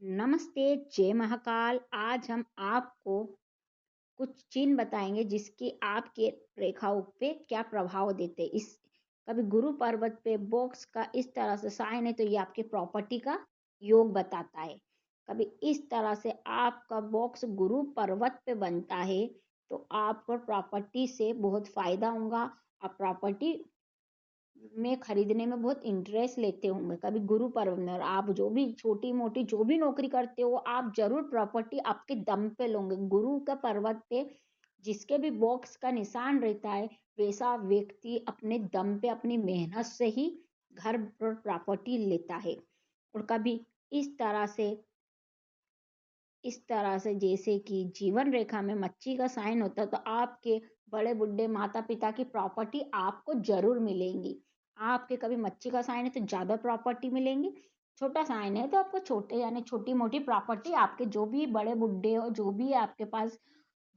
नमस्ते, जय महाकाल। आज हम आपको कुछ चिन्ह बताएँगे जिसके आपके रेखाओं पे क्या प्रभाव देते हैं। इस कभी गुरु पर्वत पे बॉक्स का इस तरह से साइन है तो ये आपके प्रॉपर्टी का योग बताता है। कभी इस तरह से आपका बॉक्स गुरु पर्वत पे बनता है तो आपको प्रॉपर्टी से बहुत फ़ायदा होगा। आप प्रॉपर्टी में खरीदने में बहुत इंटरेस्ट लेते होंगे कभी गुरु पर्व में, और आप जो भी छोटी-मोटी जो भी नौकरी करते हो आप ज़रूर प्रॉपर्टी आपके दम पे लोगे। गुरु का पर्वत पे जिसके भी बॉक्स का निशान रहता है वैसा व्यक्ति अपने दम पे अपनी मेहनत से ही घर पर प्रॉपर्टी लेता है। और कभी इस तरह से इस तरह से जैसे कि जीवन रेखा में मच्छी का साइन होता है तो आपके बड़े बुड्ढे माता-पिता की प्रॉपर्टी आपको ज़रूर मिलेंगी। आपके कभी मच्छी का साइन है तो ज़्यादा प्रॉपर्टी मिलेंगी, छोटा साइन है तो आपको छोटे यानी छोटी-मोटी प्रॉपर्टी आपके जो भी बड़े बुड्ढे हो, जो भी है आपके पास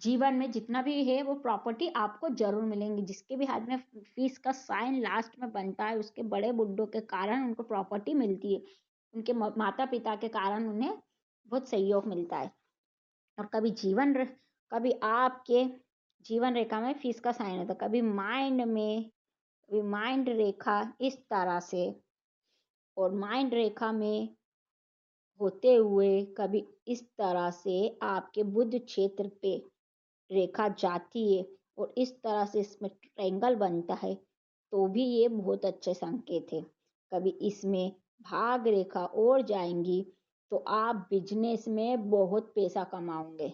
जीवन में जितना भी है वो प्रॉपर्टी आपको ज़रूर मिलेंगी। जिसके भी हाथ में फिश का साइन लास्ट में बनता है उसके बड़े बुड्ढों के कारण उनको प्रॉपर्टी मिलती है। उनके म माता-पिता के कारण उन्हें बहुत सहयोग मिलता है। और कभी आपके जीवन रेखा में फिश का साइन होता है, कभी माइंड रेखा इस तरह से, और माइंड रेखा में होते हुए कभी इस तरह से आपके बुध क्षेत्र पे रेखा जाती है और इस तरह से इसमें ट्रायंगल बनता है तो भी ये बहुत अच्छे संकेत है। कभी इसमें भाग रेखा और जाएंगी तो आप बिजनेस में बहुत पैसा कमाओगे।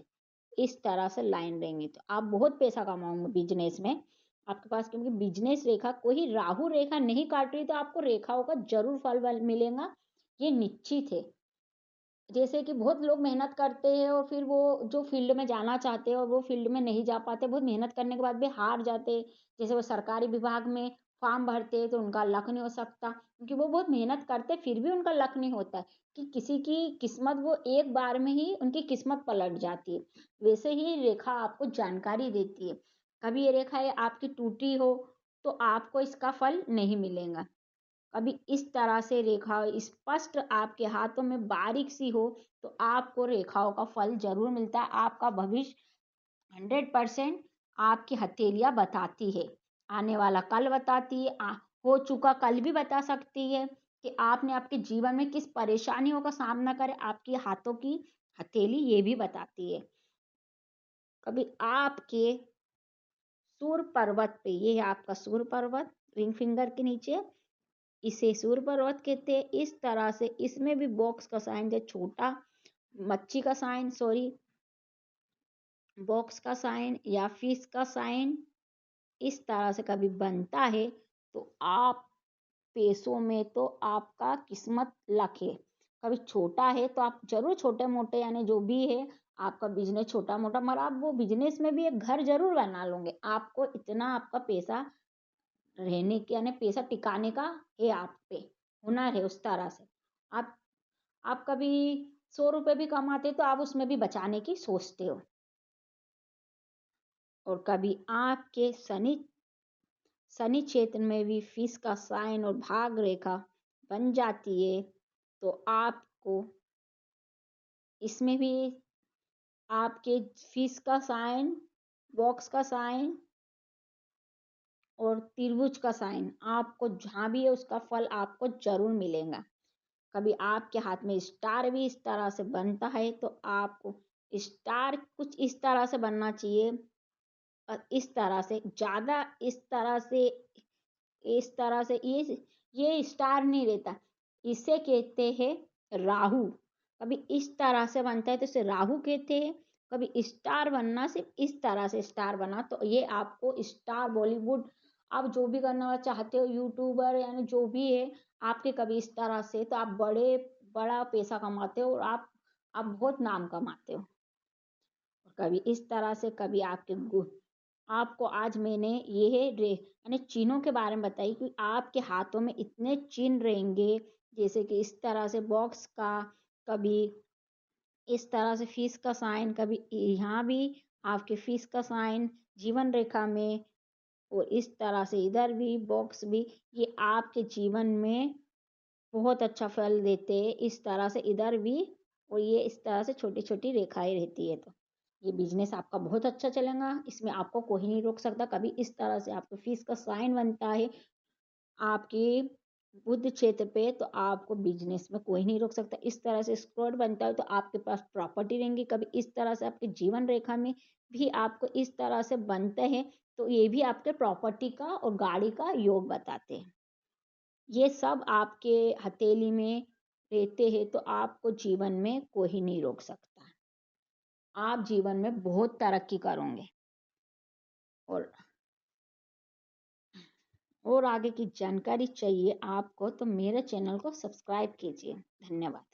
इस तरह से लाइन रहेंगी तो आप बहुत पैसा कमाओगे बिजनेस में आपके पास, क्योंकि बिजनेस रेखा कोई राहु रेखा नहीं काट रही तो आपको रेखाओं का जरूर फल मिलेगा, ये निश्चित है। जैसे कि बहुत लोग मेहनत करते हैं और फिर वो जो फील्ड में जाना चाहते हैं और वो फील्ड में नहीं जा पाते, बहुत मेहनत करने के बाद भी हार जाते हैं। जैसे वो सरकारी विभाग में फॉर्म भरते हैं तो उनका लक नहीं हो सकता, क्योंकि वो बहुत मेहनत करते फिर भी उनका लक नहीं होता है, कि किसी की किस्मत वो एक बार में ही उनकी किस्मत पलट जाती है। वैसे ही रेखा आपको जानकारी देती है। कभी ये रेखा है आपकी टूटी हो तो आपको इसका फल नहीं मिलेगा। कभी इस तरह से रेखा स्पष्ट आपके हाथों में बारीक सी हो तो आपको रेखाओं का फल जरूर मिलता है। आपका भविष्य 100% आपकी हथेलियां बताती है, आने वाला कल बताती है, हो चुका कल भी बता सकती है कि आपने आपके जीवन में किस परेशानियों का सामना करे, आपकी हाथों की हथेली ये भी बताती है। कभी आपके सूर्य पर्वत पे, ये है आपका सूर्य पर्वत रिंग फिंगर के नीचे, इसे सूर्य पर्वत कहते हैं। इस तरह से इसमें भी बॉक्स का साइन जो छोटा मच्छी का साइन, सॉरी, बॉक्स का साइन या फिश का साइन इस तरह से कभी बनता है तो आप पैसों में तो आपका किस्मत लक है। कभी छोटा है तो आप जरूर छोटे मोटे यानी जो भी है आपका बिजनेस छोटा मोटा, मगर आप वो बिजनेस में भी एक घर जरूर बना लोगे। आपको इतना आपका पैसा रहने के यानी पैसा टिकाने का है, आप पे हुनर है उस तरह से। आप आप कभी 100 रुपए भी कमाते तो आप उसमें भी बचाने की सोचते हो। और कभी आपके शनि क्षेत्र में भी फिश का साइन और भाग रेखा बन जाती है तो आपको इसमें भी आपके फिश का साइन, बॉक्स का साइन और त्रिभुज का साइन आपको जहाँ भी है उसका फल आपको जरूर मिलेगा। कभी आपके हाथ में स्टार भी इस तरह से बनता है तो आपको स्टार कुछ इस तरह से बनना चाहिए। इस तरह से ज़्यादा इस तरह से ये स्टार नहीं रहता, इसे कहते हैं राहु। कभी इस तरह से बनता है तो इसे राहु कहते हैं। कभी स्टार बनना सिर्फ इस तरह से स्टार बना तो ये आपको स्टार बॉलीवुड, आप जो भी करना चाहते हो यूट्यूबर यानी जो भी है आपके, कभी इस तरह से तो आप बड़ा पैसा कमाते हो और आप बहुत नाम कमाते हो। और कभी इस तरह से कभी आपको आज मैंने ये है रे यानी चिन्हों के बारे में बताई कि आपके हाथों में इतने चिन्ह रहेंगे, जैसे कि इस तरह से बॉक्स का, कभी इस तरह से फिश का साइन, कभी यहाँ भी आपके फिश का साइन जीवन रेखा में, और इस तरह से इधर भी बॉक्स भी, ये आपके जीवन में बहुत अच्छा फल देते हैं। इस तरह से इधर भी और ये इस तरह से छोटी-छोटी रेखाएँ रहती है तो। ये बिज़नेस आपका बहुत अच्छा चलेगा, इसमें आपको कोई नहीं रोक सकता। कभी इस तरह से आपको फ़ीस का साइन बनता है आपके बुध क्षेत्र पे तो आपको बिज़नेस में कोई नहीं रोक सकता। इस तरह से स्क्वाड बनता है तो आपके पास प्रॉपर्टी रहेंगी। कभी इस तरह से आपकी जीवन रेखा में भी आपको इस तरह से बनते हैं, तो ये भी आपके प्रॉपर्टी का और गाड़ी का योग बताते हैं। ये सब आपके हथेली में रहते हैं तो आपको जीवन में कोई नहीं रोक सकता। आप जीवन में बहुत तरक्की करोगे और और आगे की जानकारी चाहिए आपको तो मेरे चैनल को सब्सक्राइब कीजिए। धन्यवाद।